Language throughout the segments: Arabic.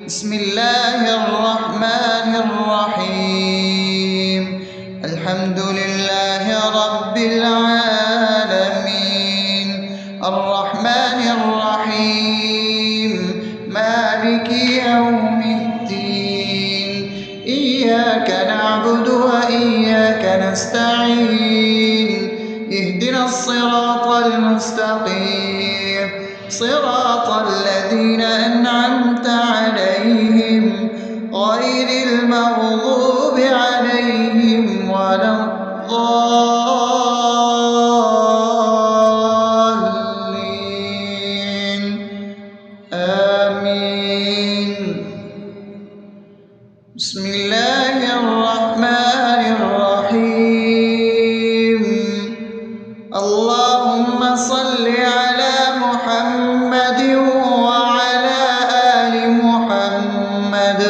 بسم الله الرحمن الرحيم. الحمد لله رب العالمين، الرحمن الرحيم، مالك يوم الدين. إياك نعبد وإياك نستعين، اهدنا الصراط المستقيم، صراط الذين أنعمت عليهم غير المغضوب عليهم ولا الضالين. آمين. بسم الله الرحمن الرحيم. اللهم صل على محمد وعلى آل محمد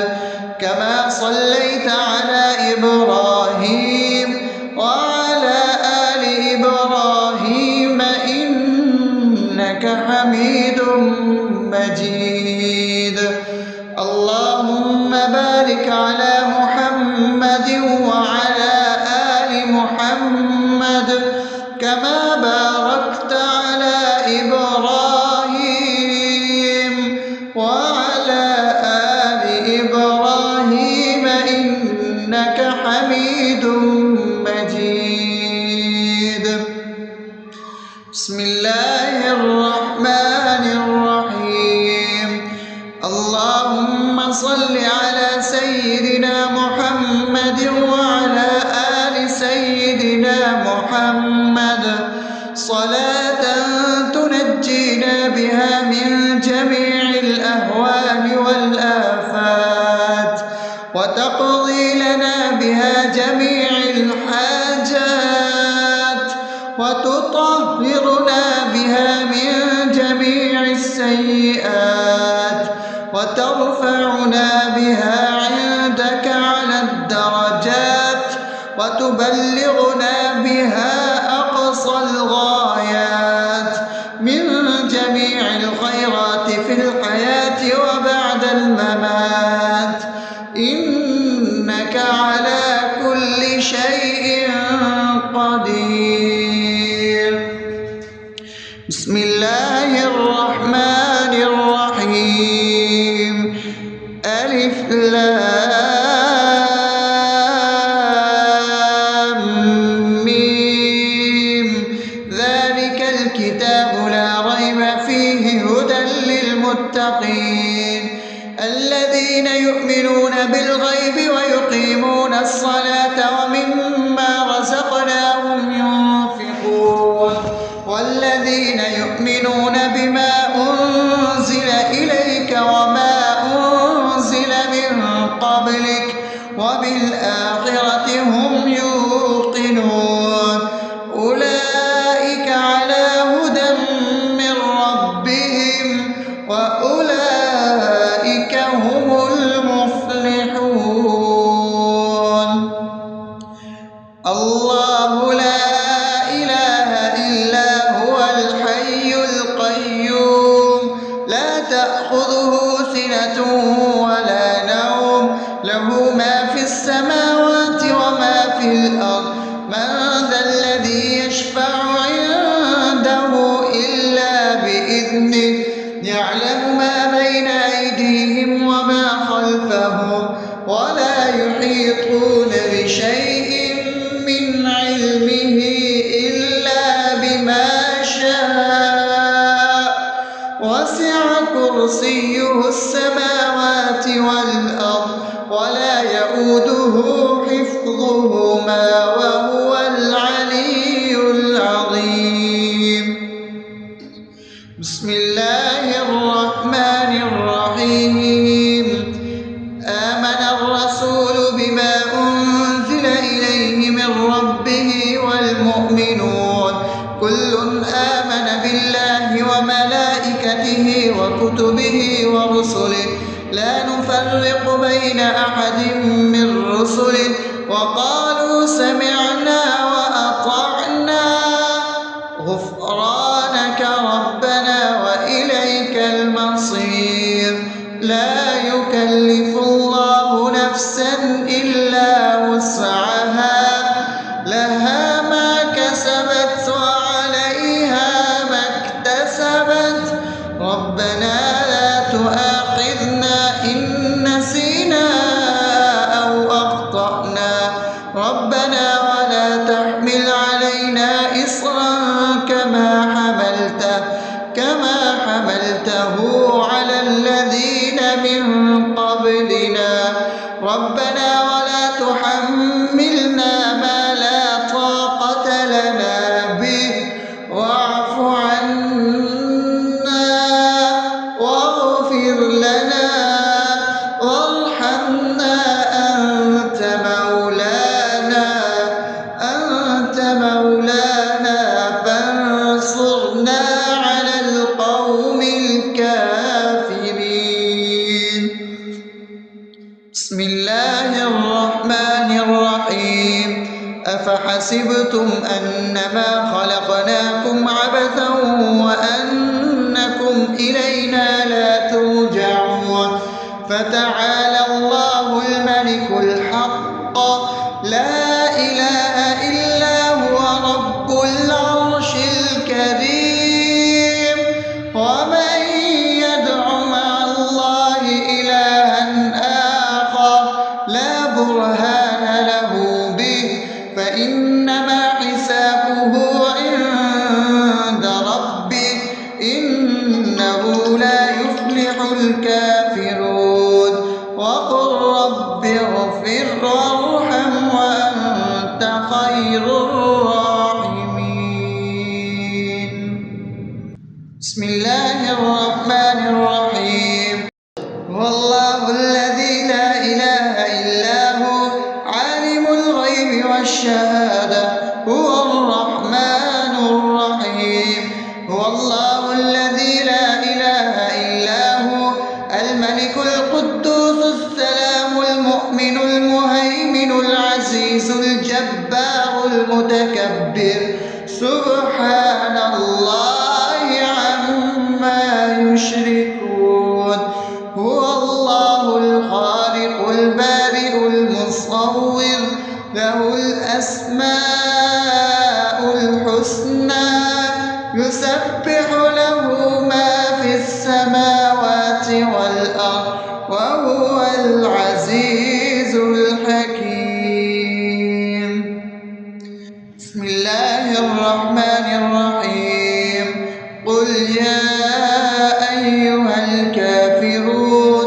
كما صليت على إبراهيم وعلى آل إبراهيم إنك حميد مجيد. اللهم بارك على محمد وعلى آل محمد كما باركت على إبراهيم وعلى آل إبراهيم إنك حميد مجيد. بسم الله الرحمن الرحيم. اللهم صل على سيدنا محمد وعلى آل سيدنا محمد صلاة تنجينا بها من جميع الأهوال والآفات، وتقضي لنا بها جميع الحاجات، وتطهرنا بها من جميع السيئات، وترفعنا بها عندك على الدرجات، وتبلغنا بها أقصى الغايات من جميع الخيرات في الحياة وبعد الممات، إنك على كل شيء قدير. بسم الله الرحمن الرحيم. ألف لام ميم. ذلك الكتاب لا ريب فيه هدى للمتقين الذين يؤمنون بالغيب ويقيمون الصلاة ومما رزقناهم ينفقون والذين يؤمنون بما أنزل إليك وما أنزل من قبلك وبالآخرة هم يوقنون أولئك على هدى من ربهم وأولئك هم المفلحون. الله لا إله إلا هو الحي القيوم لا تأخذه سنة ولا نوم له ما في السماوات وما في الأرض من ذا الذي يشفع عنده إلا بإذنه يعلم ما بين أيديهم وما خلفهم ولا يحيطون بشيء من علمه إلا بما شاء وسع كرسيه السماوات والأرض ولا يؤوده حفظهما وهو العلي العظيم. بسم الله الرحمن الرحيم. آمن الرسول بما أنزل إليه من ربه والمؤمنون كل آمن بالله وملائكته وكتبه ورسله لا نفرق بين أحد من رسله وقالوا سمعنا وأطعنا غفرانك ربنا وإليك المصير. لا يكلف يكلف الله نفسا إلا وسعها لها ما كسبت وعليها ما اكتسبت ربنا لا تؤاخذنا إن نسينا أو أخطأنا ربنا ولا تحمل علينا إصرا كما حملته على الذين من قبلنا ربنا ولا تحملنا ما لا طاقة لنا به واعف عنا واغفر لنا وارحمنا أنت مولانا فانصرنا على القوم الكافرين. بسم الله الرحمن الرحيم أفحسبتم أنما خلقناكم عبثا وأنكم إلينا لا ترجعون فتعالى الله الملك الحق لا إله إلا هو رب العرش الكريم ومن يدع مع الله إلها آخر لا برهان له به فإنما حسابه عند ربه إنه لا يفلح الكافرون وقل رب اغفر وارحم وأنت خير الراحمين. بسم الله الرحمن الرحيم هو الله الذي لا إله إلا هو عالم الغيب والشهادة هو الرحمن الرحيم هو الله الذي لا إله إلا هو الملك القدوس السلام المؤمن المهيمن العزيز الجبار المتكبر سبحان الله عما يشركون هو الله الخالق البارئ المصور له الأسماء الحسنى يسبح له ما في السماوات والأرض وهو العزيز الحكيم. بسم الله الرحمن الرحيم قل يا أيها الكافرون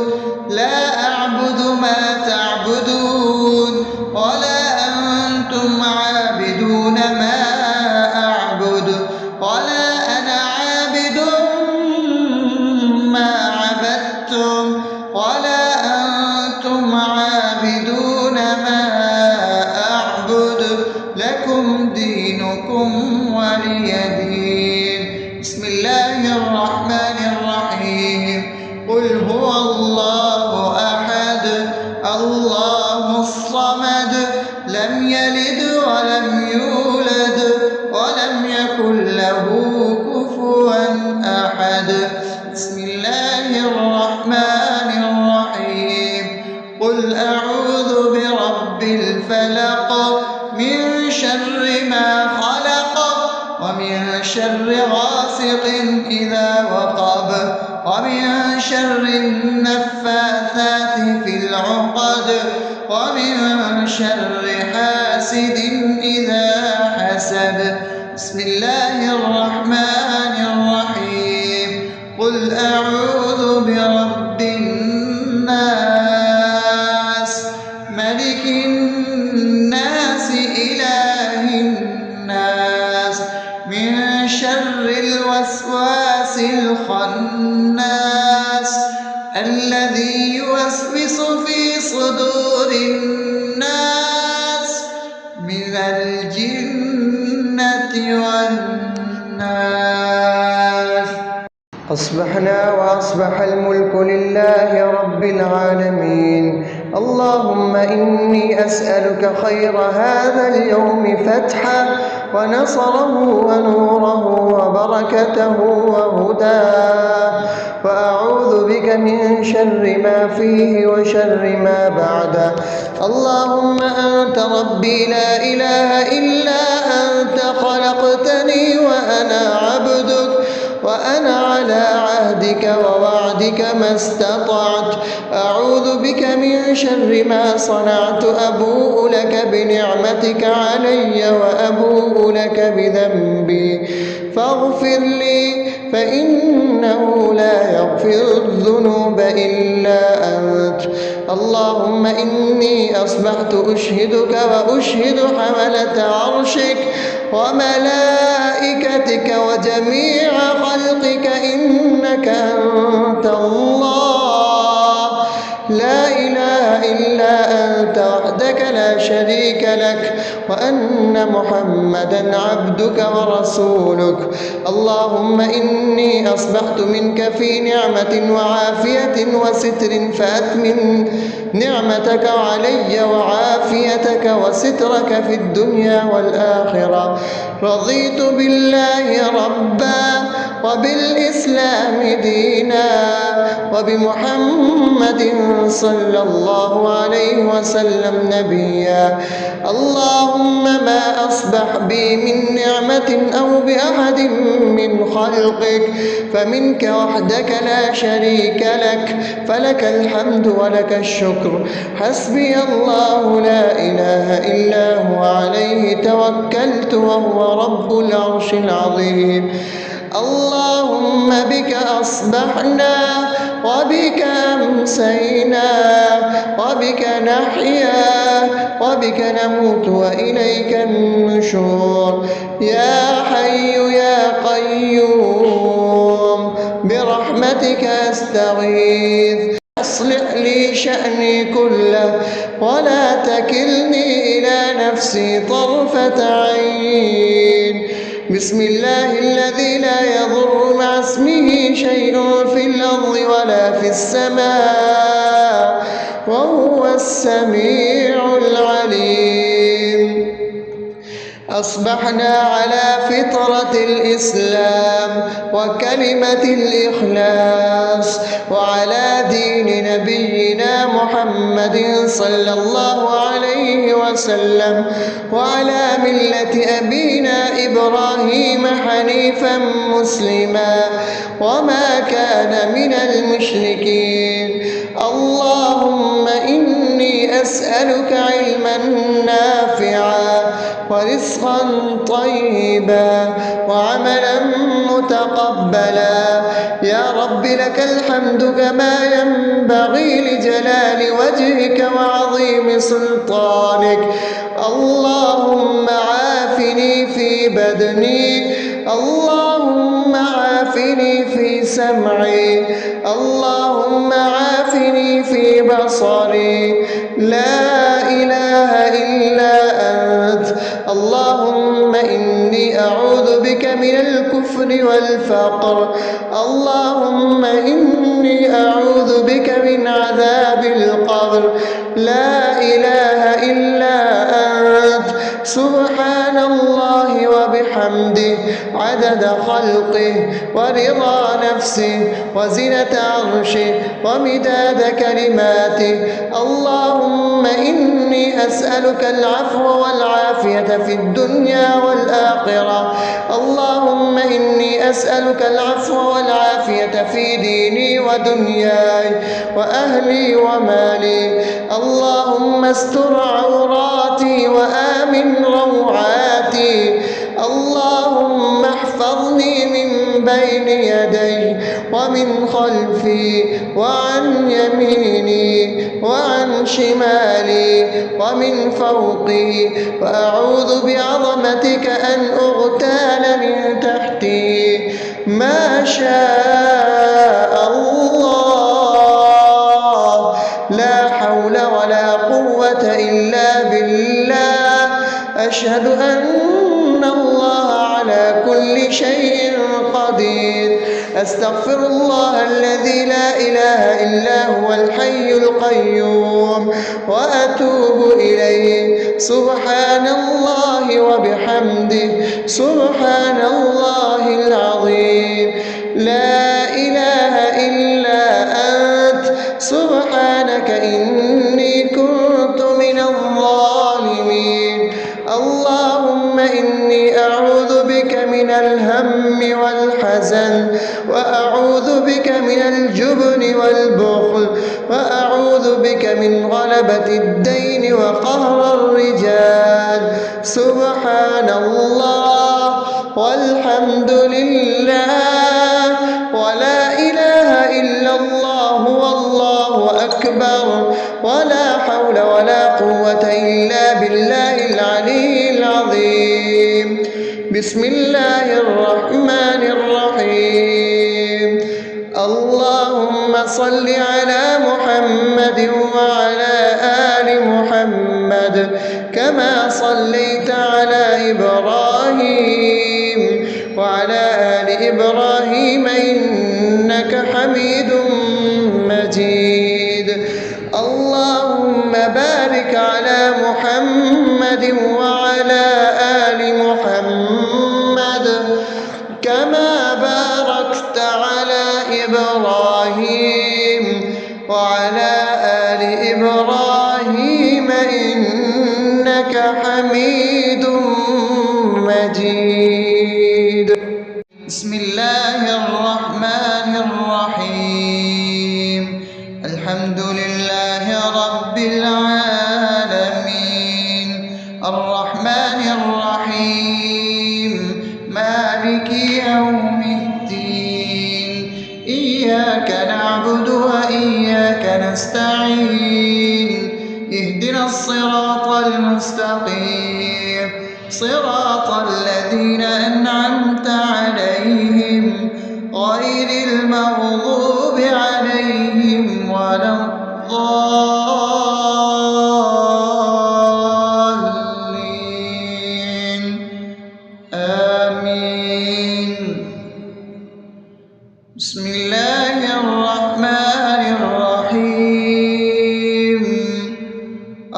لا أعبد ما تعبدون ولا أنتم عابدون ما أعبد ولا أنا عابد ما عبدتم ولا أنتم عابدون ما أعبد لكم دينكم ولي دين. بسم الله الرحمن الرحيم قل هو الله أحد الله الصمد لم يلد ولم يولد ولم يكن له كفوا أحد. بسم الله الرحمن الرحيم قل أعوذ برب الفلق من شر ما خلق ومن شر غاسق إذا وقب ومن شر النفاثات في العقد ومن شر حاسد إذا حسد. بسم الله الرحمن الرحيم قل أعوذ برب الناس ملك الناس إله الناس من شر الوسواس الخناس الذي يوسوس في صدور الناس من الجنة والناس. أصبحنا وأصبح الملك لله رب العالمين اللهم إني أسألك خير هذا اليوم فتحه ونصره ونوره وبركته وهداه، وأعوذ بك من شر ما فيه وشر ما بعده. اللهم أنت ربي لا إله إلا أنت، خلقتني وأنا عبدك، وأنا على عهدك ووعدك ما استطعت. أعوذ بك من شر ما صنعت، أبوء لك بنعمتك علي وأبوء لك بذنبي، فاغفر لي فإنه لا يغفر الذنوب إلا أنت. اللهم إني أصبحت أشهدك وأشهد حملة عرشك وملائكتك وجميع خلقك إنك أنت الله، لا إله إلا أنت وحدك لا شريك لك، وأن محمدا عبدك ورسولك. اللهم إني أصبحت منك في نعمة وعافية وستر، فأتمم نعمتك علي وعافيتك وسترك في الدنيا والآخرة. رضيت بالله ربا وبالإسلام دينا وبمحمد صلى الله عليه وسلم نبيا. اللهم ما أصبح بي من نعمة أو بأحد من خلقك فمنك وحدك لا شريك لك، فلك الحمد ولك الشكر. حسبي الله لا إله إلا هو، عليه توكلت وهو رب العرش العظيم. اللهم بك أصبحنا وبك أمسينا وبك نحيا وبك نموت وإليك النشور. يا حي يا قيوم برحمتك أستغيث، أصلح لي شأني كله ولا تكلني إلى نفسي طرفة عين. بسم الله الذي لا يضر مع اسمه شيء في الأرض ولا في السماء وهو السميع العليم. أصبحنا على فطرة الإسلام وكلمة الإخلاص وعلى دين نبينا محمد صلى الله عليه وسلم وعلى ملة أبينا إبراهيم حنيفا مسلما وما كان من المشركين. اللهم إني أسألك علما نافعا ورزقا طيبا وعملا متقبلا. يا رب لك الحمد كما ينبغي لجلال وجهك وعظيم سلطانك. اللهم عافني في بدني، اللهم عافني في سمعي، اللهم عافني في بصري. لا إله إلا أنت. اللهم إني أعوذ بك من الكفر والفقر. اللهم إني أعوذ بك من عذاب القبر. لا إله إلا أنت. سبحان الله وبحمده عدد خلقه ورضا نفسه وزنة عرشه ومداد كلماته. اللهم إني أسألك العفو والعافية في الدنيا والآخرة. اللهم إني أسألك العفو والعافية في ديني ودنياي وأهلي ومالي. اللهم استر عوراتي وآمن روعاتي. اللهم احفظني من بين يدي ومن خلفي وعن يميني وعن شمالي ومن فوقي، وأعوذ بعظمتك أن أغتال من تحتي. ما شاء الله، لا حول ولا قوة إلا بالله. أشهد أن الله على على كل شيء قدير. أستغفر الله الذي لا إله إلا هو الحي القيوم وأتوب إليه. سبحان الله وبحمده سبحان الله العظيم. لا إله إلا أنت سبحانك إني كنت من الظالمين. اللهم إني أعوذ بك من الهم والحزن، وأعوذ بك من الجبن والبخل، وأعوذ بك من غلبة الدين وقهر الرجال. سبحان الله والحمد لله ولا إله إلا الله والله أكبر ولا حول ولا قوة إلا بالله العلي العظيم. بسم الله الرحمن الرحيم. اللهم صل على محمد وعلى آل محمد كما صليت على إبراهيم وعلى آل إبراهيم إنك حميد مجيد. اللهم بارك على محمد وعلى آل محمد كما باركت على إبراهيم وعلى آل إبراهيم إنك حميد مجيد. بسم الله الرحمن الرحيم. الحمد لله رب العالمين الرحمن الرحيم مالك يوم الدين. إياك نعبد وإياك نستعين. اهدنا الصراط المستقيم صراط الذين أنعمت عليهم غير المغضوب عليهم ولا الضالين. آمين. بسم الله الرحمن الرحيم.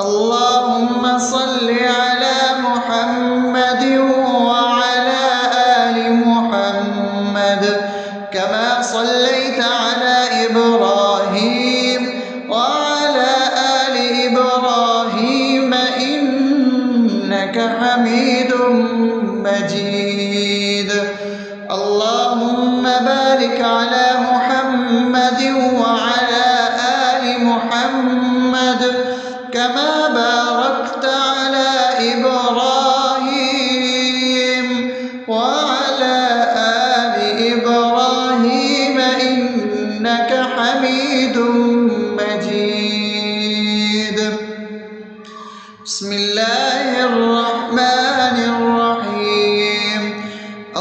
اللهم صل على محمد وعلى آل محمد كما صليت على إبراهيم وعلى آل إبراهيم إنك حميد مجيد. اللهم بارك على محمد وعلى آل محمد كما باركت على إبراهيم وعلى آل إبراهيم إنك حميد مجيد. بسم الله الرحمن الرحيم.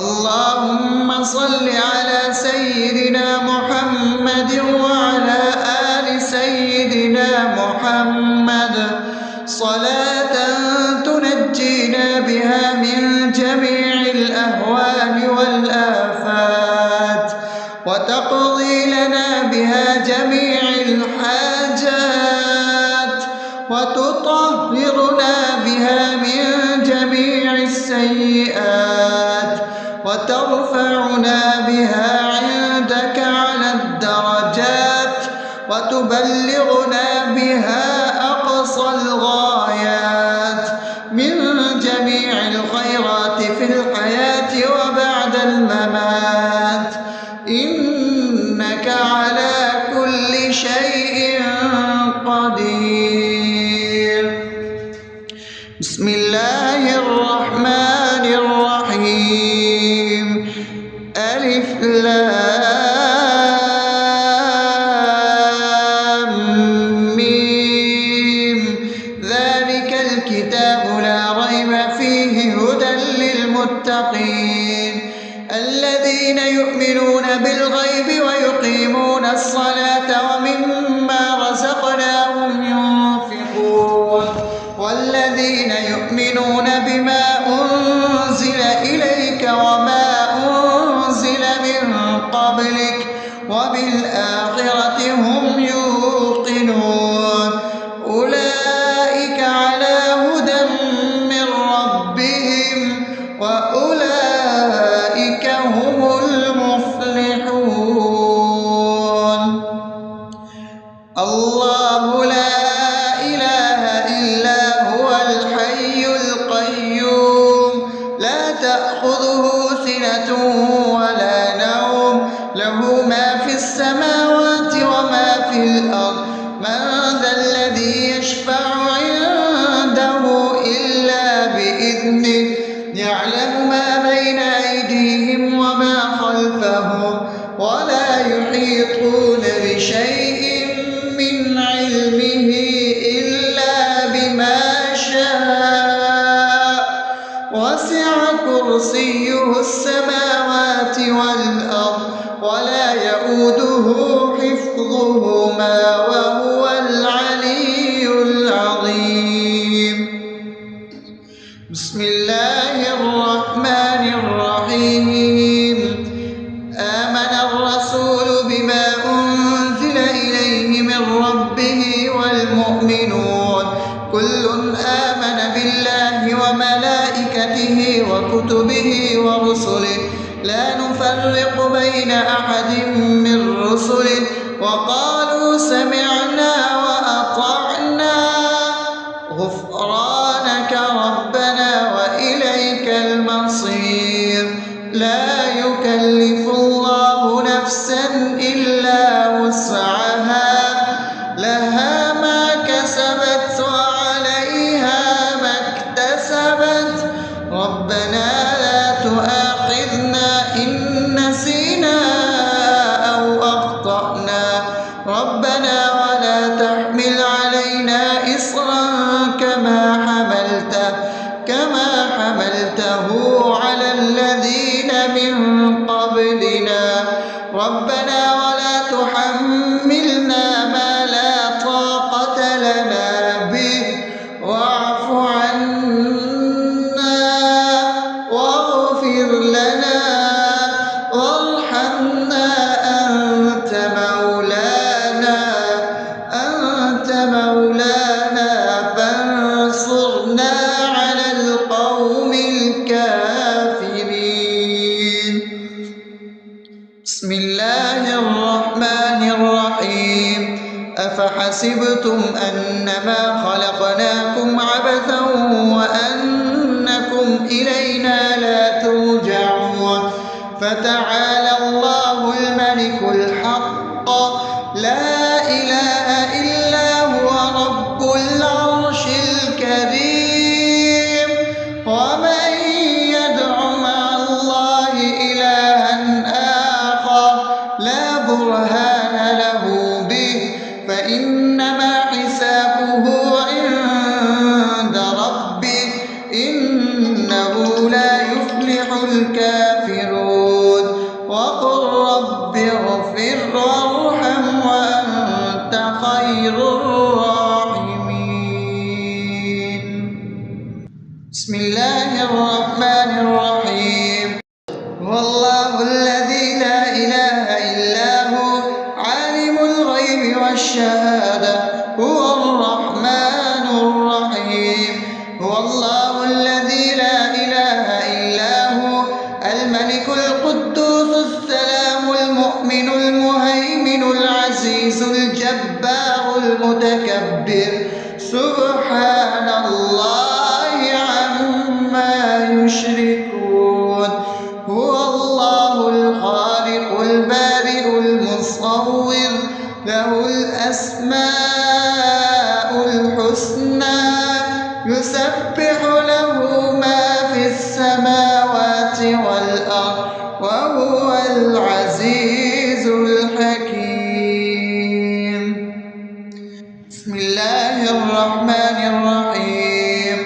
اللهم صل على سيدنا محمد وعلى آل سيدنا محمد صلاة تنجينا بها من جميع الأهوال والآفات وتقضي لنا بها جميع الحاجات وتطهرنا بها من جميع السيئات وترفعنا بها عندك على الدرجات وتبلغنا بها أقصى الغايات من جميع الخيرات في الحياة وبعد الممات إنك على كل شيء قدير. بسم الله الرحمن الرحيم. ألف لام ميم. ذلك الكتاب لا ريب فيه هدى للمتقين الذين يؤمنون بالغيب ويقيمون الصلاة ومما رزقناهم ينفقون والذين يؤمنون يشفع عنده إلا بإذنه يعلم ما بين أيديهم وما خلفهم ولا يحيطون بشيء من علمه إلا بما شاء وسع كرسيه السماوات والأرض ولا يئوده حفظهما وهو العلي العظيم. بسم الله الرحمن الرحيم. آمن الرسول بما أنزل إليه من ربه والمؤمنون كل آمن بالله وملائكته وكتبه ورسله لا نفرق بين أحد من رسله وقالوا سمعنا وأطعنا غفرانك ربنا وإليك المصير. لا يكلف الله نفسا إلا وسعها لها ما كسبت وعليها ما اكتسبت ربنا لا تؤاخذنا إن نسينا أو أخطأنا ربنا ولا تحمل علينا إصرا كما حملته على الذين من قبلنا ربنا ولا تحملنا ما لا طاقة لنا به واعف عنا واغفر لنا وارحمنا أنت مولانا فانصرنا على القوم الكافرين. بسم الله الرحمن الرحيم. أفحسبتم أنما خلقناكم عبثا وأنكم إلينا لا ترجعون فتعالى الله الملك الحق لا إله إلا هو رب العرش الكريم. ومن يدع مع الله إلها آخر لا برهان له به فإنما حسابه عند ربه إنه لا يفلح الكافرون. وقل رب اغفر وارحم وأنت خير الراحمين. بسم الله الرحمن الرحيم. هو الله الذي لا إله إلا هو عالم الغيب والشهادة هو الرحمن الرحيم. هو الله الذي لا إله إلا هو الملك القدوس السلام المؤمن المهيمن العزيز الجبار المتكبر سبحان الله عما يشركون. هو الله الخالق البارئ المصور له الأسماء الحسنى يسبح له ما في السماوات والأرض وهو العزيز الحكيم. بسم الله الرحمن الرحيم.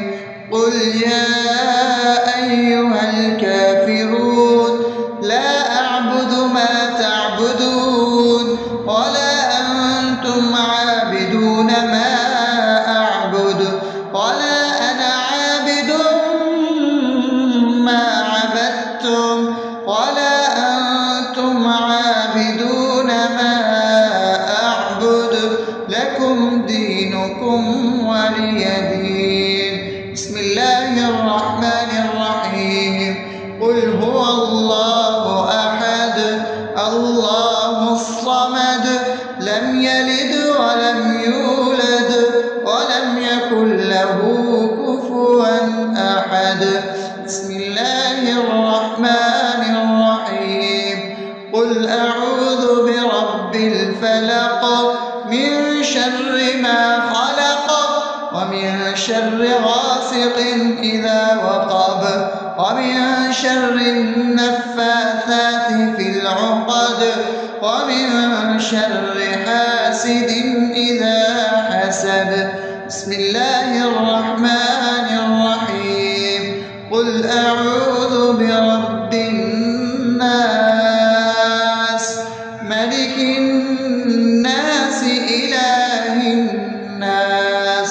قل يا أيها الكافرون لا أعبد ما تعبدون ولا أنتم عابدون ما أعبد ولا أنا عابد ما عبدتم ولا أنتم عابدون ما أعبد لكم دينكم ولي دين. بسم الله الرحمن الرحيم. قل هو الله أحد الله الصمد لم يلد ولم يولد ولم يكن له كفوا أحد. بسم الله الرحمن الرحيم. قل أعوذ برب الفلق من شر ما خلق ومن شر غاسق إذا وقب ومن شر النفاثات في العقد ومن شر حاسد إذا حسد. بسم الله الرحمن الرحيم. قل أعوذ برب الناس ملك الناس إله الناس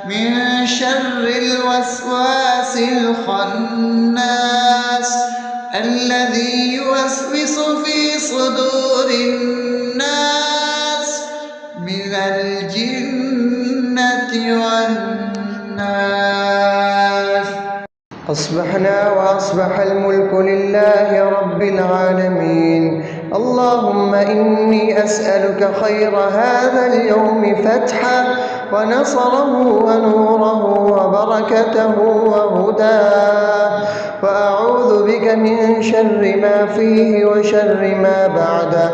من شر الوسواس الخناس الذي يوسوس في صدور الناس من الجنة والناس. أصبحنا وأصبح الملك لله رب العالمين. اللهم إني أسألك خير هذا اليوم فتحه ونصره ونوره وبركته وهداه، وأعوذ بك من شر ما فيه وشر ما بعده.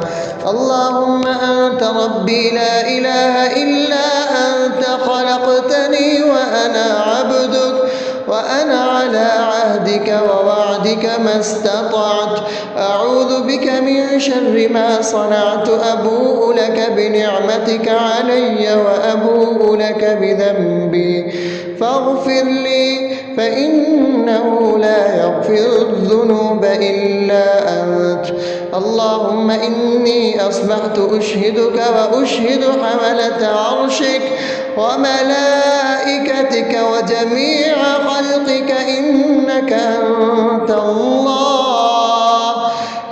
اللهم أنت ربي لا إله إلا أنت، خلقتني وأنا عبدك وأنا على عهدك ووعدك ما استطعت. أعوذ بك من شر ما صنعت، أبوء لك بنعمتك علي وأبوء لك بذنبي فاغفر لي، فإنه لا يغفر الذنوب إلا أنت. اللهم إني أصبحت أشهدك وأشهد حملة عرشك وملائكتك وجميع خلقك إنك أنت الله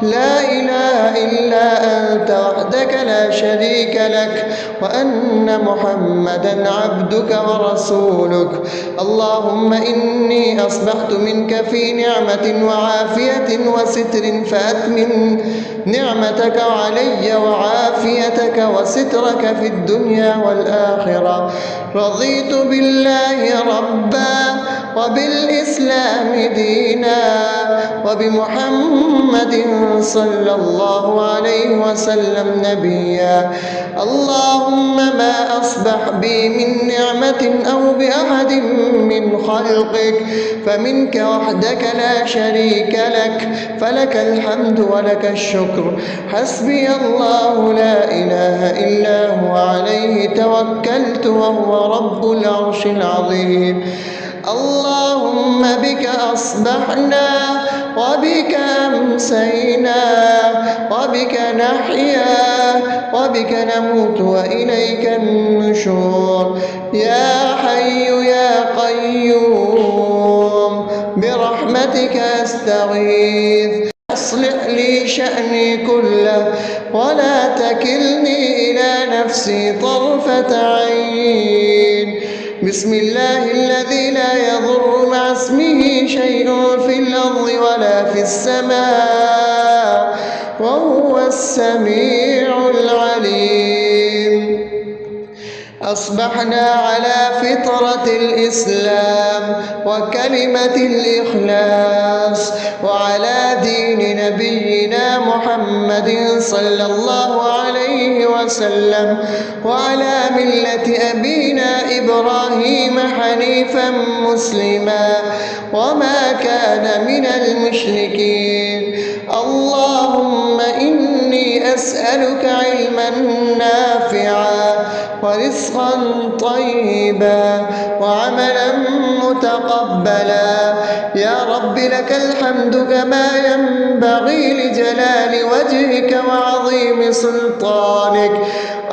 لا إله إلا أنت وحدك لا شريك لك، وأن محمدا عبدك ورسولك. اللهم إني أصبحت منك في نعمة وعافية وستر، فأتمم نعمتك علي وعافيتك وسترك في الدنيا والآخرة. رضيت بالله ربا وبالإسلام دينا وبمحمد صلى الله عليه وسلم نبيا. اللهم ما أصبح بي من نعمة أو بأحد من خلقك فمنك وحدك لا شريك لك، فلك الحمد ولك الشكر. حسبي الله لا إله إلا هو عليه توكلت وهو رب العرش العظيم. اللهم بك أصبحنا وبك أمسينا وبك نحيا وبك نموت وإليك النشور. يا حي يا قيوم برحمتك أستغيث، أصلح لي شأني كله ولا تكلني إلى نفسي طرفة عين. بسم الله الذي لا يضر مع اسمه شيء في الأرض ولا في السماء وهو السميع العليم. أصبحنا على فطرة الإسلام وكلمة الإخلاص وعلى دين نبينا محمد صلى الله عليه وسلم وعلى ملة أبينا إبراهيم حنيفا مسلما وما كان من المشركين. اللهم إني أسألك علما نافعا ورزقا طيبا وعملا متقبلا. يا رب لك الحمد كما ينبغي لجلال وجهك وعظيم سلطانك.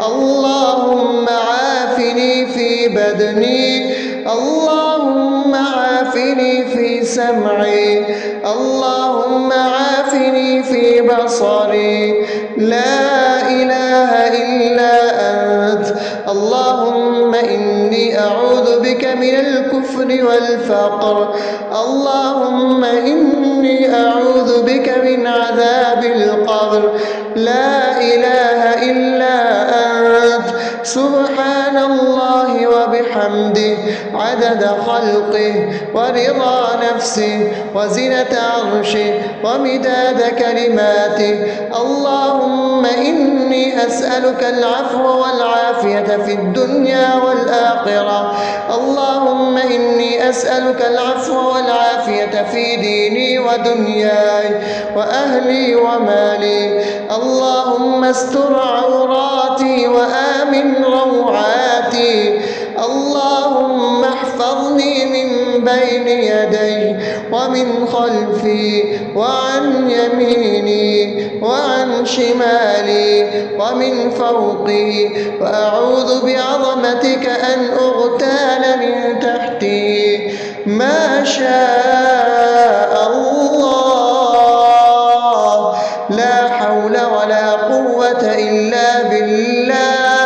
اللهم عافني في بدني، اللهم عافني في سمعي، اللهم عافني في بصري. لا إله إلا أنت. اللهم إني أعوذ بك من الكفر والفقر. اللهم إني أعوذ بك من عذاب القبر. لا إله إلا أنت. سبحان الله وبحمده عدد خلقه ورضا نفسه وزنة عرشه ومداد كلماته. اللهم إني أسألك العفو والعافية في الدنيا والآخرة. اللهم أسألك العفو والعافية في ديني ودنياي وأهلي ومالي. اللهم استر عوراتي وآمن روعاتي. اللهم احفظني من بين يدي ومن خلفي وعن يميني وعن شمالي ومن فوقي، وأعوذ بعظمتك أن أغتال من تحتي. ما شاء الله، لا حول ولا قوة إلا بالله.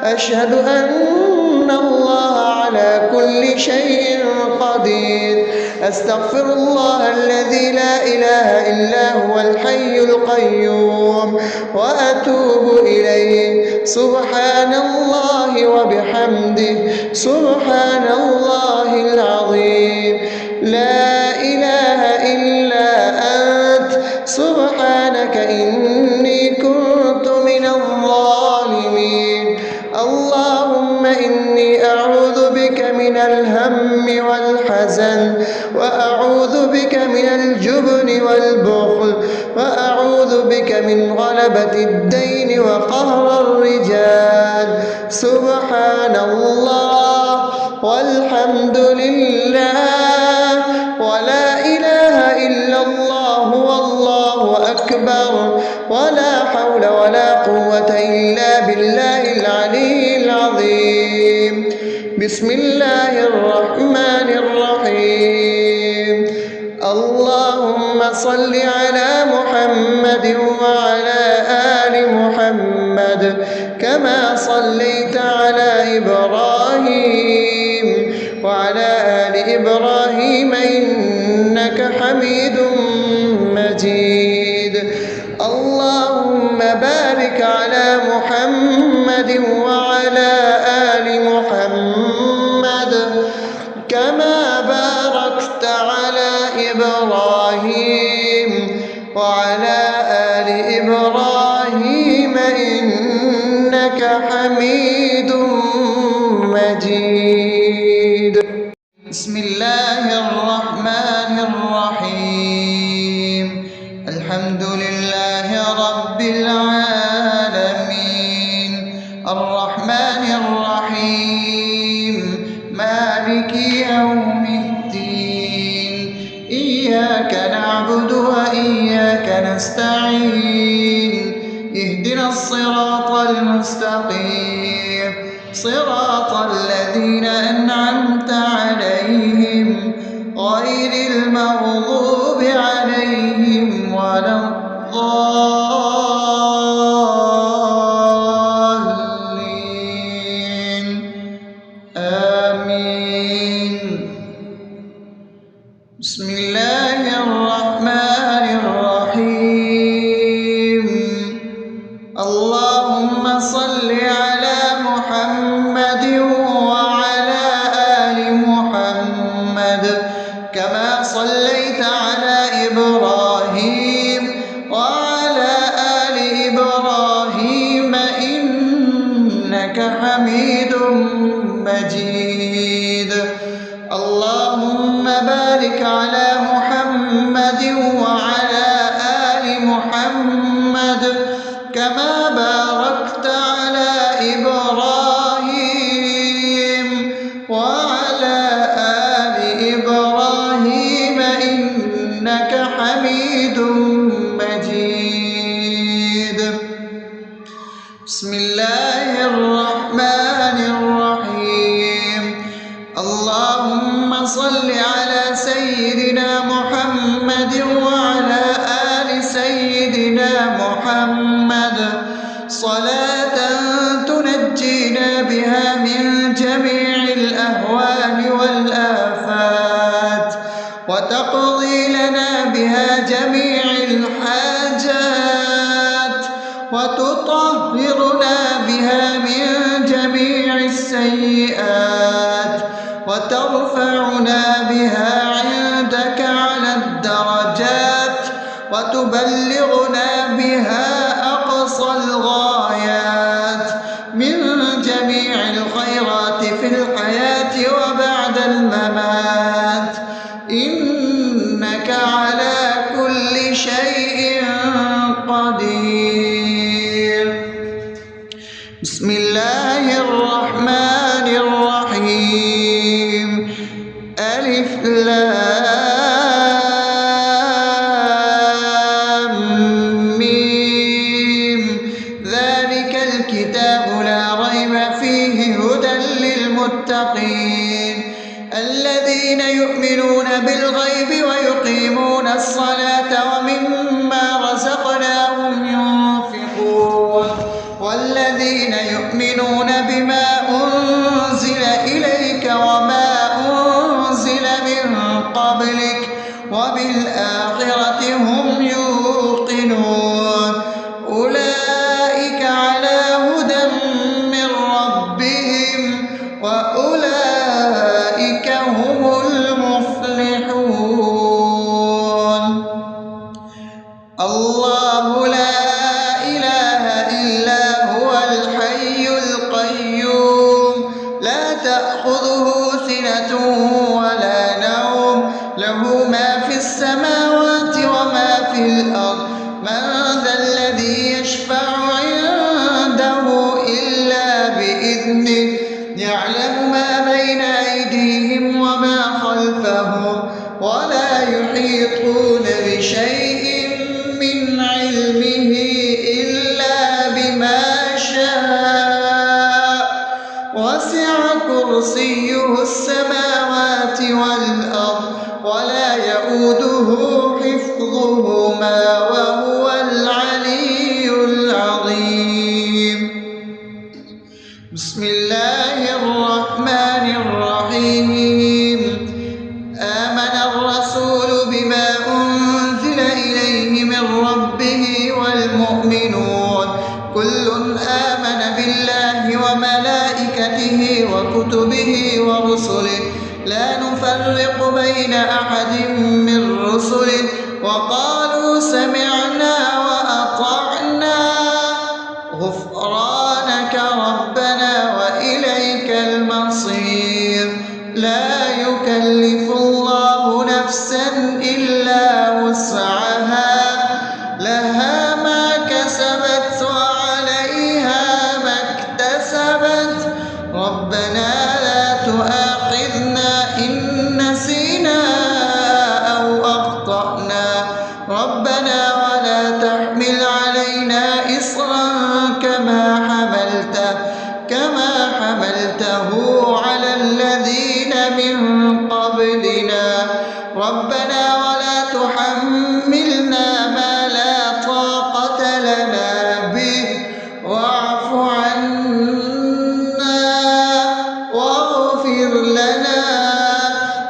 أشهد أن الله على كل شيء قدير. أستغفر الله الذي لا إله إلا هو الحي القيوم وأتوب إليه. سبحان الله وبحمده، سبحان الله العظيم. لا إله إلا أنت، سبحانك إني كنت من الظالمين. اللهم إني أعوذ بك من الهم والحزن، وأعوذ بك من الجبن والبخل، وأعوذ بك من غلبة الدين وقهر الرجال. سبحان الله والحمد لله ولا إله إلا الله والله أكبر، ولا حول ولا قوة إلا بالله العلي العظيم. بسم الله الرحمن الرحيم. اللهم صل على محمد وعلى آل محمد كما صليت على إبراهيم وعلى آل إبراهيم إنك حميد مجيد. اللهم بارك على محمد وعلى آل محمد كما باركت على إبراهيم وعلى آل إبراهيم إنك حميد مجيد. بسم الله الرحمن الرحيم. الحمد لله رب العالمين، الرحمن الرحيم، مالك يوم الدين. إياك نعبد وإياك نستعين. اهدنا الصراط المستقيم، صراط الذين أنعمت عليهم غير المغضوب عليهم ولا الضالين. آمين. بسم الله الرحمن الرحيم. اللهم صل على محمد وعلى آل محمد كما صليت على إبراهيم وعلى آل إبراهيم إنك حميد مجيد. اللهم بارك على محمد وعلى آل محمد كما باركت على إبراهيم وعلى آل إبراهيم إنك حميد مجيد. بسم الله الرحمن الرحيم. اللهم صل على سيدنا محمد وعلى آل سيدنا محمد صلاة تنجينا بها من جميع الأهوال والآفات، وتقضي لنا بها جميع الحاجات، وتطهرنا بها من جميع السيئات، وترفعنا بها عندك على الدرجات، وتبلغنا بها أقصى الغايات من جميع الخيرات في الحياة وبعد الممات. لام ميم ذلك الكتاب لا ريب فيه هدى للمتقين الذين يؤمنون بالغيب ويقيمون الصلاة ومما رزقناهم ينفقون والذين يؤمنون بما أنزل إليك وما أنزل من قبلك وبالآخرة هم يوقنون أولئك على هدى من ربهم وأولئك هم المفلحون الله لا إله إلا هو الحي القيوم لا تأخذه سنة ولا نوم له ما في السماوات وما في الأرض من ذا الذي يشفع عنده إلا بإذنه يعلم ما بين أيديهم وما خلفهم ولا يحيطون بشيء من علمه إلا بما شاء وسع كرسيه السماوات والأرض ولا يؤوده حفظهما وهو العلي العظيم بسم الله الرحمن الرحيم آمن الرسول بما أنزل إليه من ربه والمؤمنون كل آمن بالله وملائكته وكتبه ورسله لا نفرق بين أحد من رسله وقالوا سمعنا وأطعنا غفرانك ربنا وإليك المصير لا يكلف الله نفسا إلا وسعها لها ما كسبت وعليها ما اكتسبت ربنا لا تؤاخذنا إن نسينا أو أخطأنا ربنا ولا تحمل علينا إصرا كما حملته على الذين من قبلنا ربنا ولا تحملنا ما لا طاقة لنا به واعف عنا واغفر لنا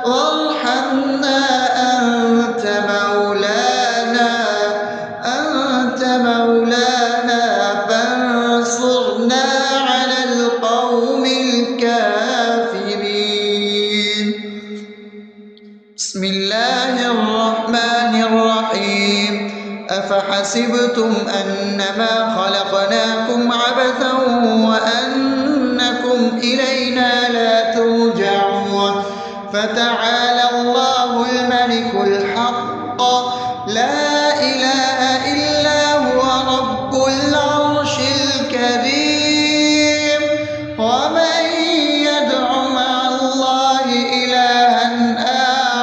وارحمنا أنت مولانا فانصرنا على القوم الكافرين بسم الله الرحمن الرحيم أفحسبتم أنما خلقناكم عبثا وأنكم إلينا لا ترجعون فتعالى الله الملك الحق لا إله إلا هو رب العرش الكريم ومن يدع مع الله إلها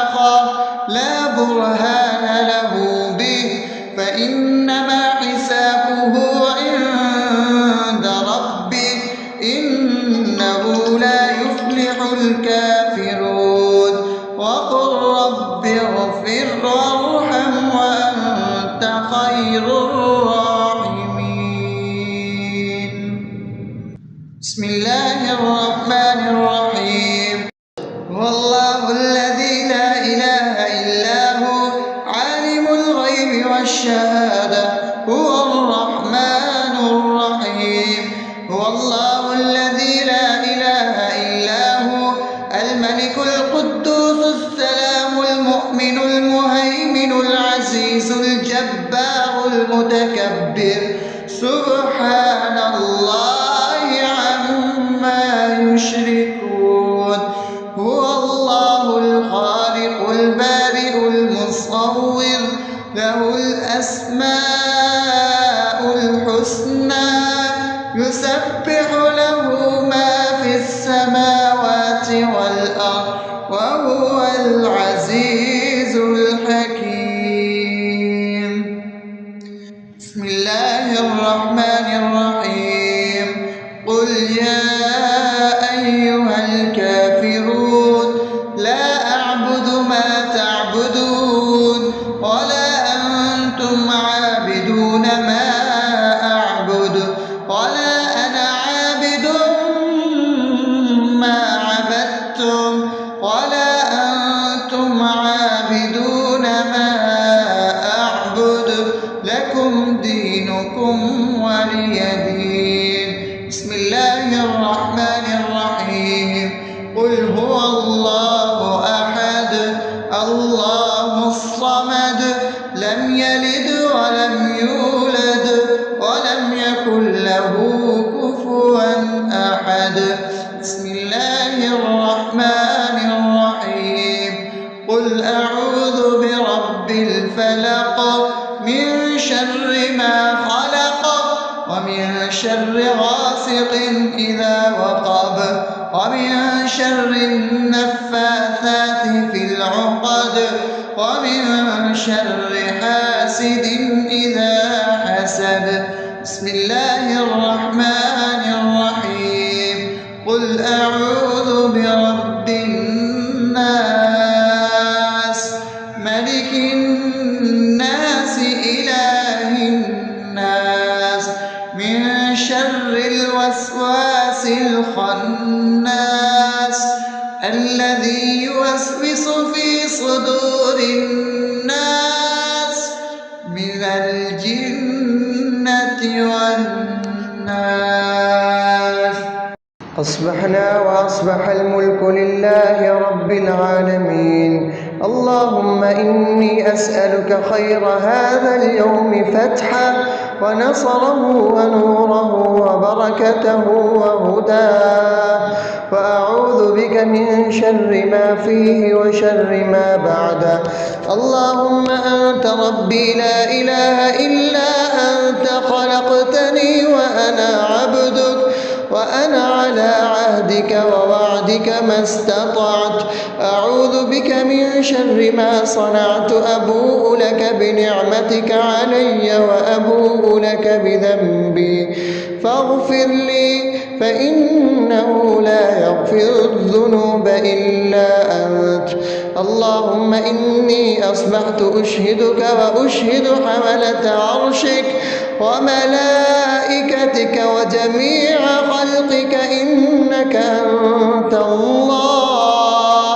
آخر لا برهان له به فإنما حسابه عند ربه إنه لا يفلح الكافرون وقل رب اغفر وارحم وأنت خير الراحمين بسم الله الرحمن الرحيم هو الله الذي لا إله إلا هو عالم الغيب والشهادة هو الرحمن الرحيم هو الله الذي لا إله إلا هو الملك القدوس السلام المؤمن المهيمن العزيز الجبار المتكبر سبحان الله عما يشركون هو الله الخالق البارئ المصور له الأسماء الحسنى يسبح له ما في السماوات والأرض وهو العزيز الحكيم. بسم الله الرحمن الرحيم. قل يا أيها الكافرون لا أعبد ما تعبدون ولا أنتم عابدون ما أعبد ولا أنا عابد ما عبدتم ولا أنتم عابدون ما أعبد لكم دينكم ولي دين. بسم الله الرحمن الرحيم. قل هو الله أحد الله الصمد لم يلد ولم يولد ولم يكن له كفوا أحد. بسم الله الرحمن الرحيم. قل أعوذ برب الفلق من شر ما خلق ومن شر غاسق إذا وقب ومن شر النفاثات في العقد ومن شر حاسد إذا حسد. بسم الله الرحمن الرحيم. قل أعوذ برب الناس ملك الناس إله الناس من شر الوسواس الخناس الذي يوسوس في صدور الناس من الجنة والناس. أصبحنا وأصبح الملك لله رب العالمين. اللهم إني أسألك خير هذا اليوم فتحه ونصره ونوره وبركته وهداه، وأعوذ بك من شر ما فيه وشر ما بعده. اللهم أنت ربي لا إله إلا أنت خلقتني وأنا عبدك وأنا على عهدك ووعدك ما استطعت. أعوذ بك من شر ما صنعت. أبوء لك بنعمتك علي وأبوء لك بذنبي فاغفر لي فإنه لا يغفر الذنوب إلا أنت. اللهم إني أصبحت أشهدك وأشهد حملة عرشك وملائكتك وجميع خلقك إنك أنت الله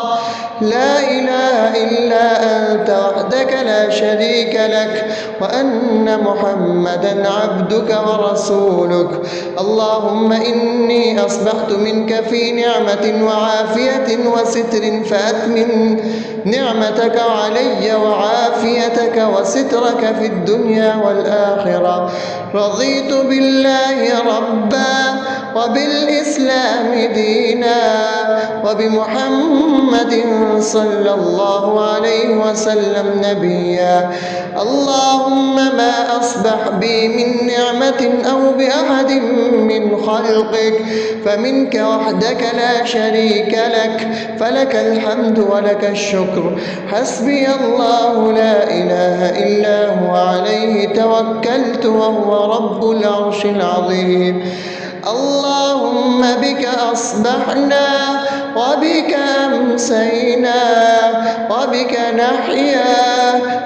لا إله إلا أنت وحدك لا شريك لك وأن محمدا عبدك ورسولك. اللهم إني أصبحت منك في نعمة وعافية وستر فأتمم نعمتك علي وعافيتك وسترك في الدنيا والآخرة. رضيت بالله ربا وبالإسلام دينا وبمحمد صلى الله عليه وسلم نبيا. اللهم ما أصبح بي من نعمة أو بأحد من خلقك فمنك وحدك لا شريك لك فلك الحمد ولك الشكر. حسبي الله لا إله إلا هو عليه توكلت وهو رب العرش العظيم. اللهم بك أصبحنا وبك أمسينا وبك نحيا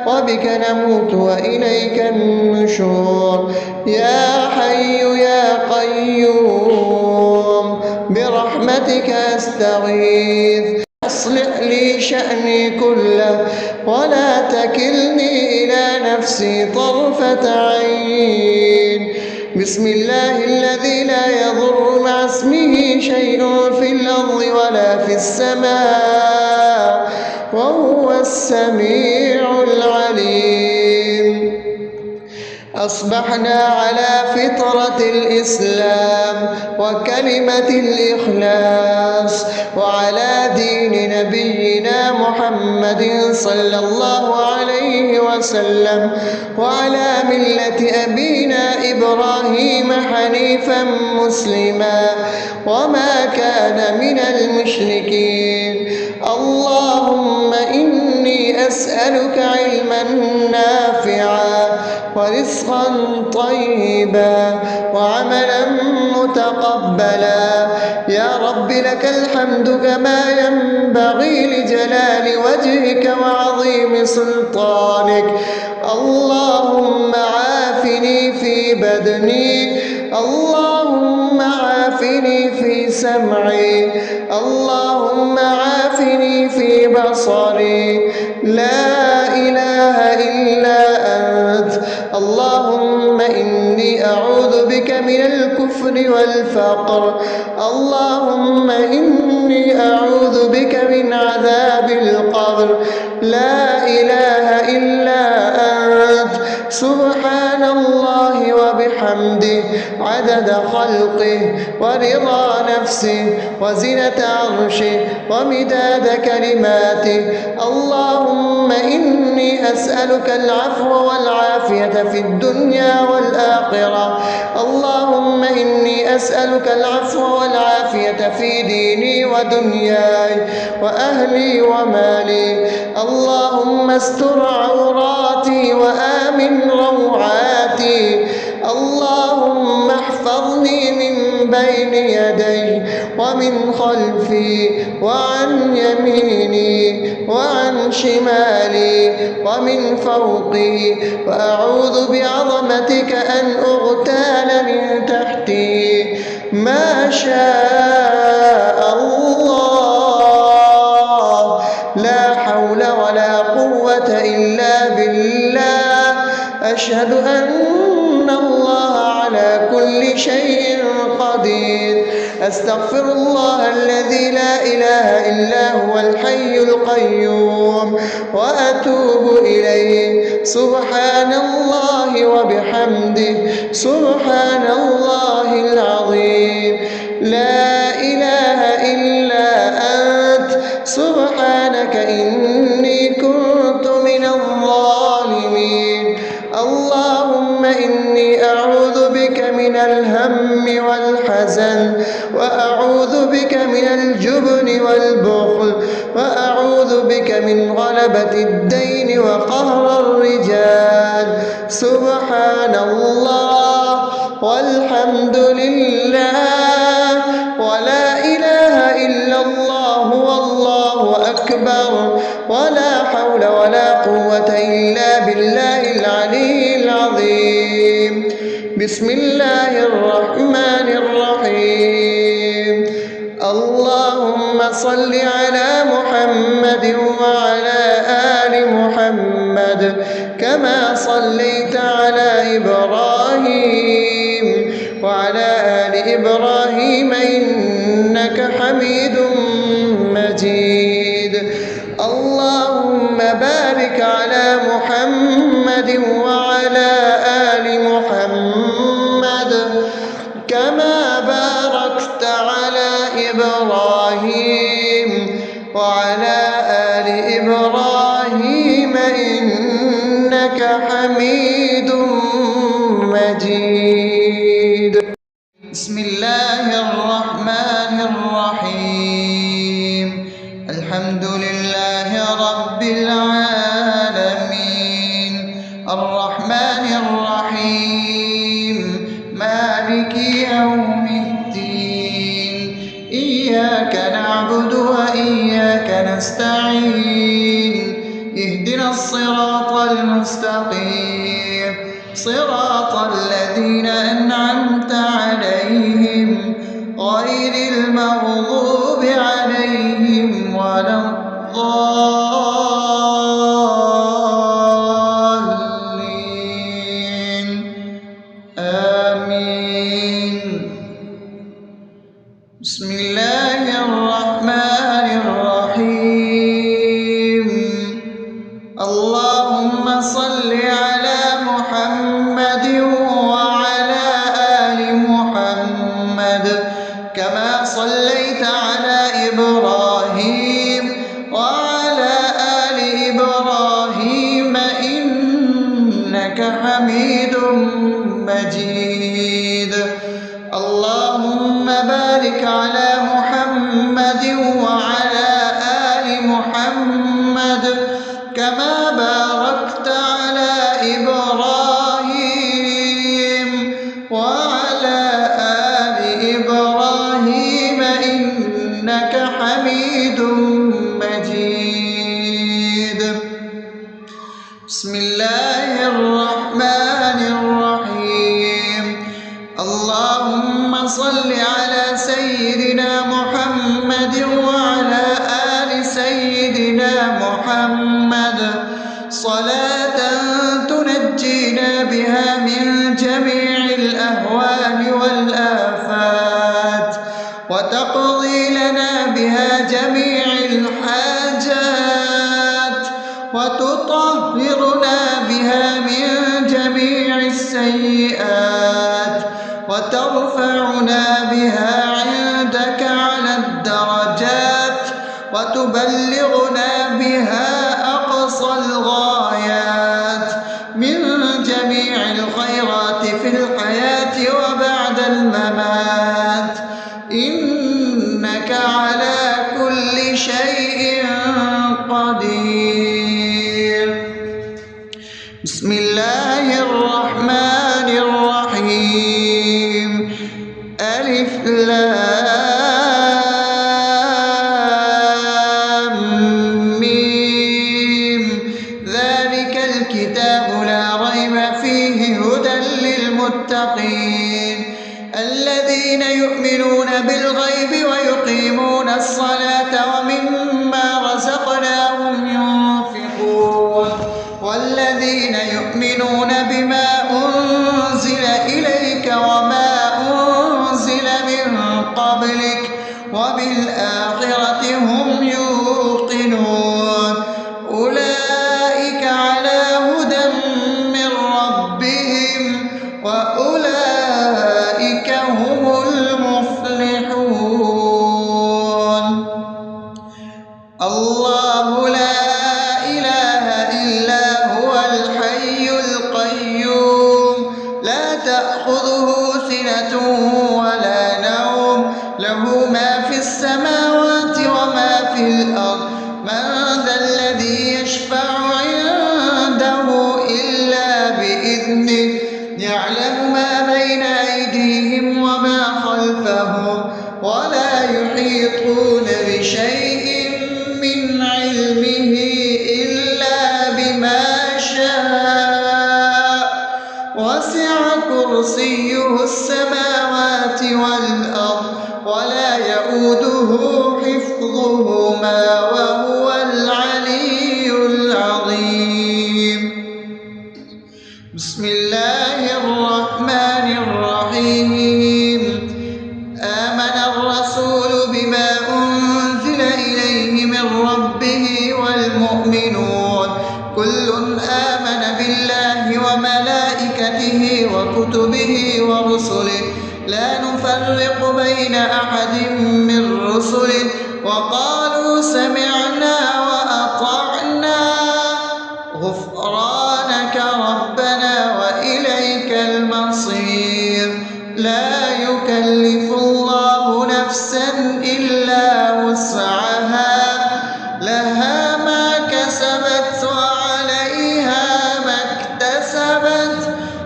وبك نموت وإليك النشور. يا حي يا قيوم برحمتك أستغيث. أصلح لي شأني كله ولا تكلني إلى نفسي طرفة عين. بسم الله الذي لا يضر مع اسمه شيء في الأرض ولا في السماء وهو السميع العليم. أصبحنا على فطرة الإسلام وكلمة الإخلاص وعلى دين نبينا محمد صلى الله عليه وسلم وعلى ملة أبينا إبراهيم حنيفا مسلما وما كان من المشركين. الله أسألك علما نافعا ورزقا طيبا وعملا متقبلا. يا رب لك الحمد كما ينبغي لجلال وجهك وعظيم سلطانك. اللهم عافني في بدني، اللهم عافني في سمعي، اللهم عافني في بصري. لا إله إلا أنت. اللهم إني أعوذ بك من الكفر والفقر، اللهم إني أعوذ بك من عذاب القبر. لا إله إلا أنت. سبحان الله وبحمده عدد خلقه ورضا نفسه وزنة عرشه ومداد كلماته. اللهم إني أسألك العفو والعافية في الدنيا والآخرة. اللهم إني أسألك العفو والعافية في ديني ودنياي وأهلي ومالي. اللهم استر عوراتي وآمن روعاتي. اللهم احفظني من بين يدي ومن خلفي وعن يميني وعن شمالي ومن فوقي، وأعوذ بعظمتك أن أغتال من تحتي. ما شاء الله، لا حول ولا قوة إلا بالله. أشهد أن الله على كل شيء قدير. أستغفر الله الذي لا إله إلا هو الحي القيوم وأتوب إليه. سبحان الله وبحمده سبحان الله العظيم. لا إله إلا أنت. سبحانك إني كنت من الظالمين. اللهم إني أعوذ بك من الهم والحزن، وأعوذ بك من الجبن والبخل، وأعوذ بك من غلبة الدين وقهر الرجال. سبحان الله والحمد لله ولا إله إلا الله والله أكبر، ولا حول ولا قوة إلا بالله العلي العظيم. بسم الله الرحمن الرحيم. اللهم صل على محمد وعلى آل محمد كما صليت على إبراهيم وعلى آل إبراهيم إنك حميد مجيد. اللهم بارك على محمد وعلى آل محمد كما باركت على إبراهيم وعلى آل إبراهيم إنك حميد مجيد. بسم الله الرحمن الرحيم. الحمد لله رب العالمين الرحمن الرحيم مالك يوم الدين. إياك نعبد وإياك نستعين. اهدنا الصراط المستقيم صراط الذين أنعمت عليهم غير المغضوب عليهم ولا الضالين. آمين. بسم الله الرحمن الرحيم. اللهم صل على محمد وعلى آل محمد كما صليت على إبراهيم وعلى آل جميع الحاجات وتطهرنا بها من جميع السيئات وترفعنا بها عندك على الدرجات وتبلغنا بها أقصى الغايات من جميع الخيرات في الحياة وبعد الممات إنك على كل شيء قدير. بسم الله الرحمن الرحيم. ألف لام ميم. ذلك الكتاب لا ريب فيه هدى للمتقين الذين يؤمنون بالغيب ويقيمون الصلاة ومما رزقناهم ينفقون والذين يؤمنون بما أنزل إليك وما أنزل من قبلك وبالآخرة هم يوقنون أولئك على هدى من ربهم وأولئك هم المفلحون. الله لا إله إلا هو الحي القيوم لا تأخذه سنة ولا نوم له ما في السماوات وما في الأرض من ذا الذي يشفع عنده إلا بإذنه يعلم ما بين أيديهم وما خلفهم ولا يحيطون بشيء من علمه إلا بما شاء وسع كرسيه السماوات والأرض ولا يؤوده حفظهما وهو العلي العظيم. بسم الله الرحمن الرحيم. آمن الرسول بما أنزل إليه من ربه والمؤمنون كل آمن بالله وملائكته وكتبه ورسله لا نفرق بين أحد من رسله وقالوا سمعنا وأطعنا غفرانك ربنا وإليك المصير. لا يكلف الله نفسا إلا وسعها لها ما كسبت وعليها ما اكتسبت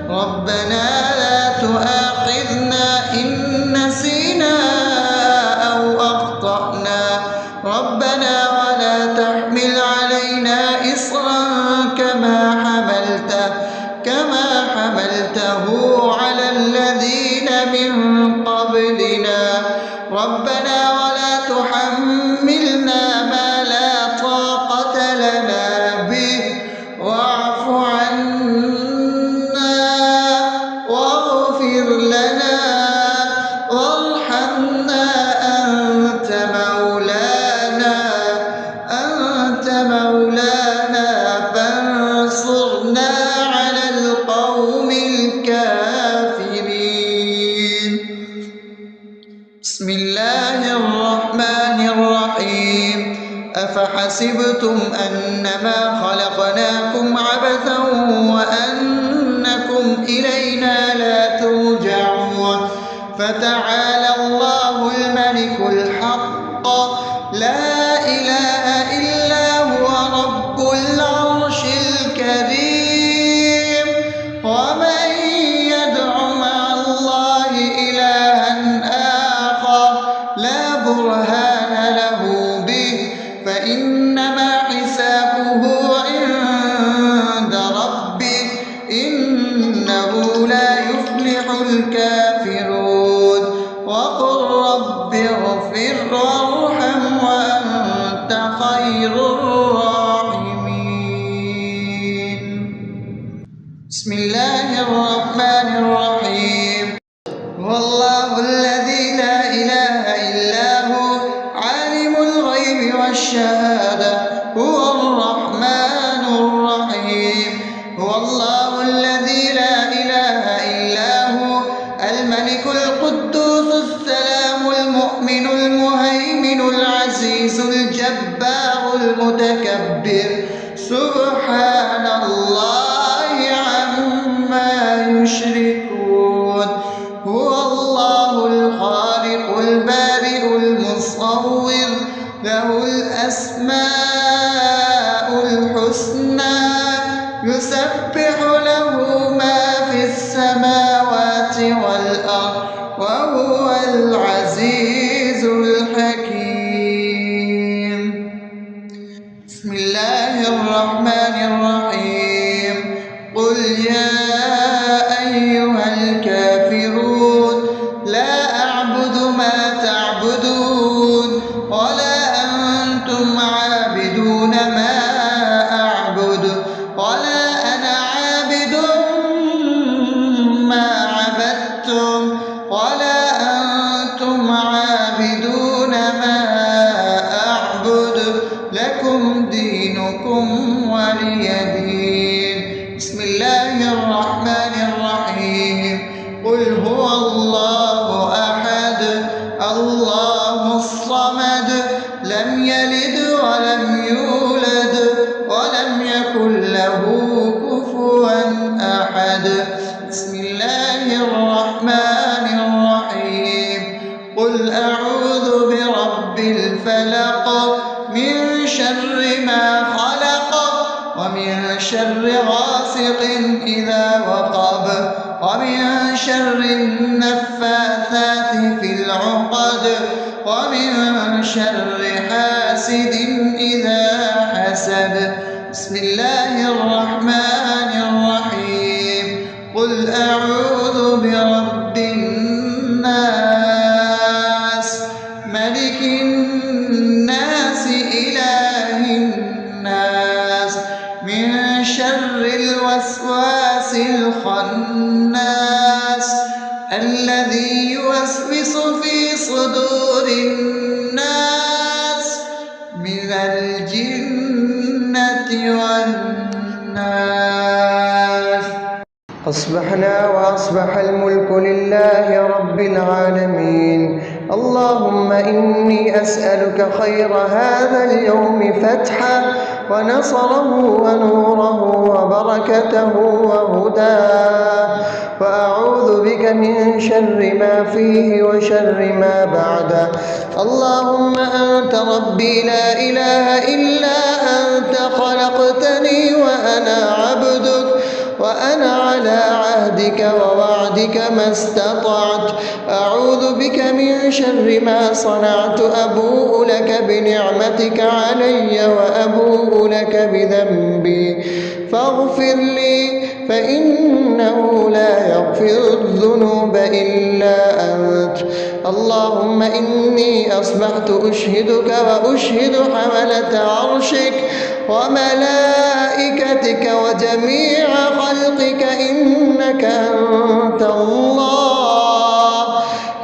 ربنا لا تؤاخذنا إن نسينا أو أخطأنا ربنا ولا تحمل علينا إصرا كما حملته على الذين من قبلنا ربنا ولا تحملنا ما لا طاقة لنا به واعف عنا واغفر لنا وارحمنا أنت مولانا فانصرنا على القوم الكافرين. بسم الله الرحمن الرحيم. أفحسبتم أنما خلقناكم عبثا وأنكم إلينا لا ترجعون فتعالى الله الملك الحق لا إله إلا هو رب العرش الكريم. ومن يدع مع الله إلها آخر لا برهان له به فإنما حسابه عند ربه إنه لا يفلح الكافرون. وقل رب اغفر وارحم وأنت خير الراحمين. بسم الله الرحمن الرحيم. والله الذي لا إله إلا هو عالم الغيب والشهادة هو الرحمن الرحيم. هو الله الذي لا إله إلا هو الملك القدوس السلام المؤمن المهيمن العزيز الجبار المتكبر سبحان الله عما يشركون. هو الله الخالق البارئ المصور له الأسماء الحسنى يسبح له ما في السماوات والأرض وهو العزيز الحكيم. بسم الله الرحمن الرحيم. قل يا أيها الكافرون لا أعبد ما تعبدون ولا أنتم عابدون ما أعبد ولا أنا عابد ما عبدتم ولا أنتم عابدون ما أعبد لكم دينكم ولي دين. بسم الله الرحمن الرحيم. قل هو الله أحد الله الصمد لم يلد ولم يولد ولم يكن له كفوا أحد. بسم الله الرحمن الرحيم. قل أعوذ برب الفلق من شر ما خلق ومن شر غاسق إذا وقب ومن شر النفاثات في العقد ومن شر حاسد إذا حسد. بسم الله الرحمن الرحيم. قل أعوذ برب الناس ملك الناس إله الناس من شر الوسواس الخناس الذي يوسوس في صدور الناس من الجنة والناس. أصبحنا وأصبح الملك لله رب العالمين. اللهم إني أسألك خير هذا اليوم فتحه ونصره ونوره وبركته وهداه، وأعوذ بك من شر ما فيه وشر ما بعده. اللهم أنت ربي لا إله إلا أنت خلقتني وأنا عبدك وأنا على عهدك ووعدك ما استطعت. أعوذ بك من شر ما صنعت. أبوء لك بنعمتك علي وأبوء لك بذنبي فاغفر لي فإنه لا يغفر الذنوب إلا أنت. اللهم إني أصبحت أشهدك وأشهد حملة عرشك وملائكتك وجميع خلقك إنك أنت الله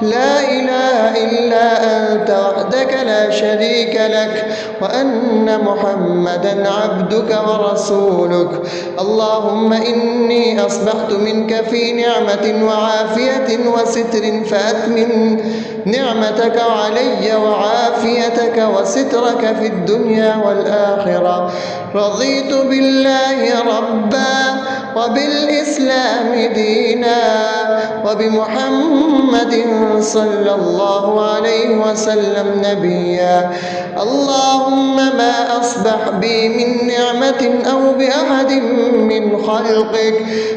لا إله إلا أنت وحدك لا شريك لك وأن محمدا عبدك ورسولك. اللهم إني أصبحت منك في نعمة وعافية وستر فأتمم نعمتك علي وعافيتك وسترك في الدنيا والآخرة. رضيت بالله ربا وبالإسلام دينا وبمحمد صلى الله عليه وسلم نبيا. اللهم ما أصبح بي من نعمة أو بأحد من خلقك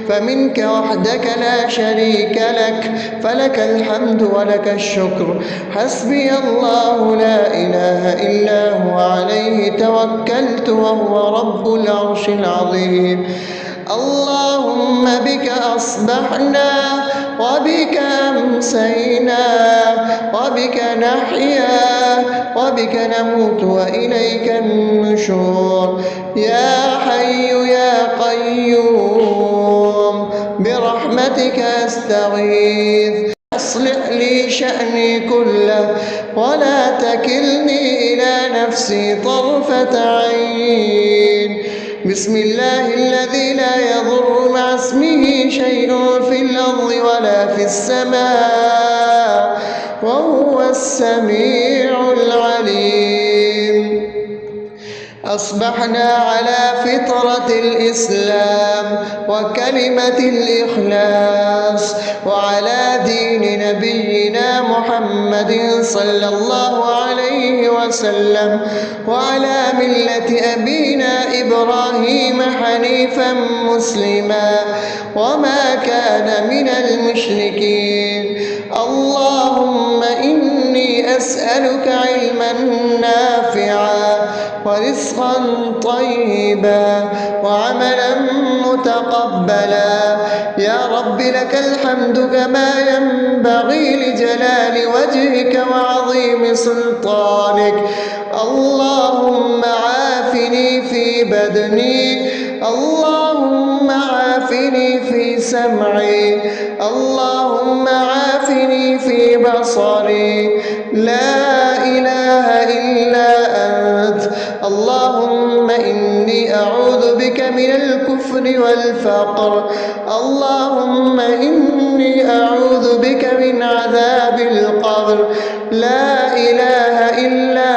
فمنك وحدك لا شريك لك فلك الحمد ولك الشكر. حسبي الله لا إله إلا هو عليه توكلت وهو رب العرش العظيم. اللهم بك أصبحنا وبك أمسينا وبك نحيا وبك نموت وإليك النشور. يا حي يا قيوم برحمتك أستغيث أصلح لي شأني كله ولا تكلني إلى نفسي نفسي طرفة عين. بسم الله الذي لا يضر مع اسمه شيء في الأرض ولا في السماء وهو السميع العليم. أصبحنا على فطرة الإسلام وكلمة الإخلاص وعلى دين نبينا محمد صلى الله عليه وسلم وعلى ملة أبينا إبراهيم حنيفا مسلما وما كان من المشركين. اللهم إني أسألك علما نافعا ورزقا طيبا وعملا متقبلا. يا رب لك الحمد كما ينبغي لجلال وجهك وعظيم سلطانك. اللهم عافني في بدني، اللهم عافني في سمعي، اللهم عافني في بصري. لا إله إلا أنت. اللهم إني أعوذ بك من الكفر والفقر. اللهم إني أعوذ بك من عذاب القبر. لا إله إلا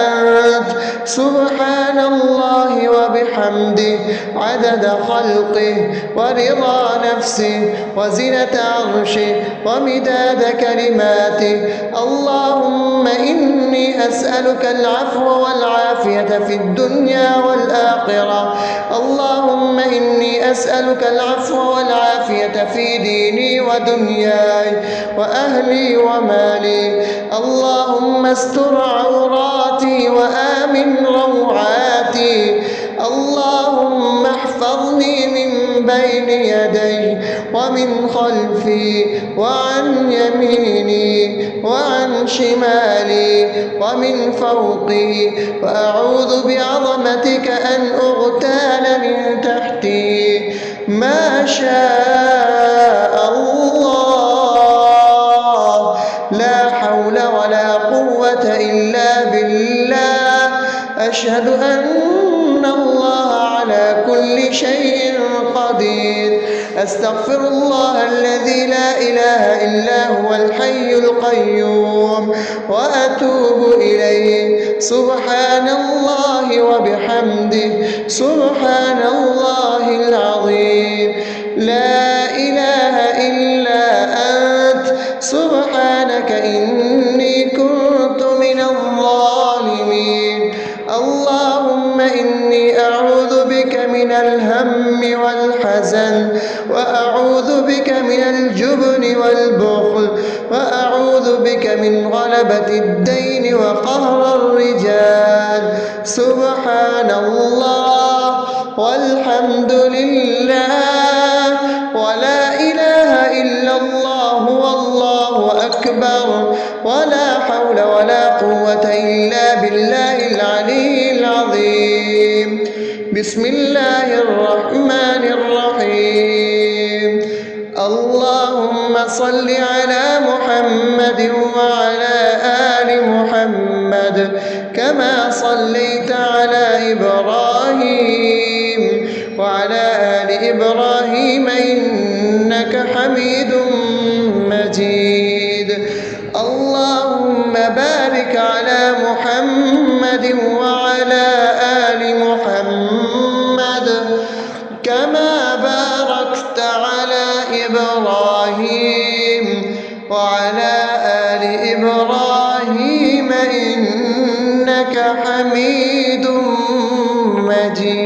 أنت. سبحان الله وبحمده عدد خلقه ورضا نفسه وزنة عرشه ومداد كلماته. اللهم إني أسألك العفو والعافية في الدنيا والآخرة. اللهم إني أسألك العفو والعافية في ديني ودنياي وأهلي ومالي. اللهم استر عوراتي وآمن روعاتي. اللهم احفظني من بين يدي ومن خلفي وعن يميني وعن شمالي ومن فوقي، وأعوذ بعظمتك أن أغتال من تحتي. ما شاء الله. لا حول ولا قوة إلا بالله. أشهد أن الله على كل شيء قدير. أستغفر الله الذي لا إله إلا هو الحي القيوم وأتوب إليه. سبحان الله وبحمده سبحان الله العظيم. لا إله إلا أنت. سبحانك إني كنت من الظالمين. اللهم إني أعوذ بك من الهم والحزن، وأعوذ بك من الجبن والبخل، وأعوذ بك من غلبة الدين وقهر الرجال. سبحان الله والحمد لله ولا إله إلا الله والله أكبر ولا حول ولا قوة إلا بالله العلي العظيم. بسم الله الرحمن الرحيم. اللهم صل على محمد وعلى آل محمد كما صليت على إبراهيم وعلى آل إبراهيم إنك حميد مجيد. اللهم بارك على محمد وعلى آل محمد كما باركت على إبراهيم وعلى آل إبراهيم إنك حميد مجيد.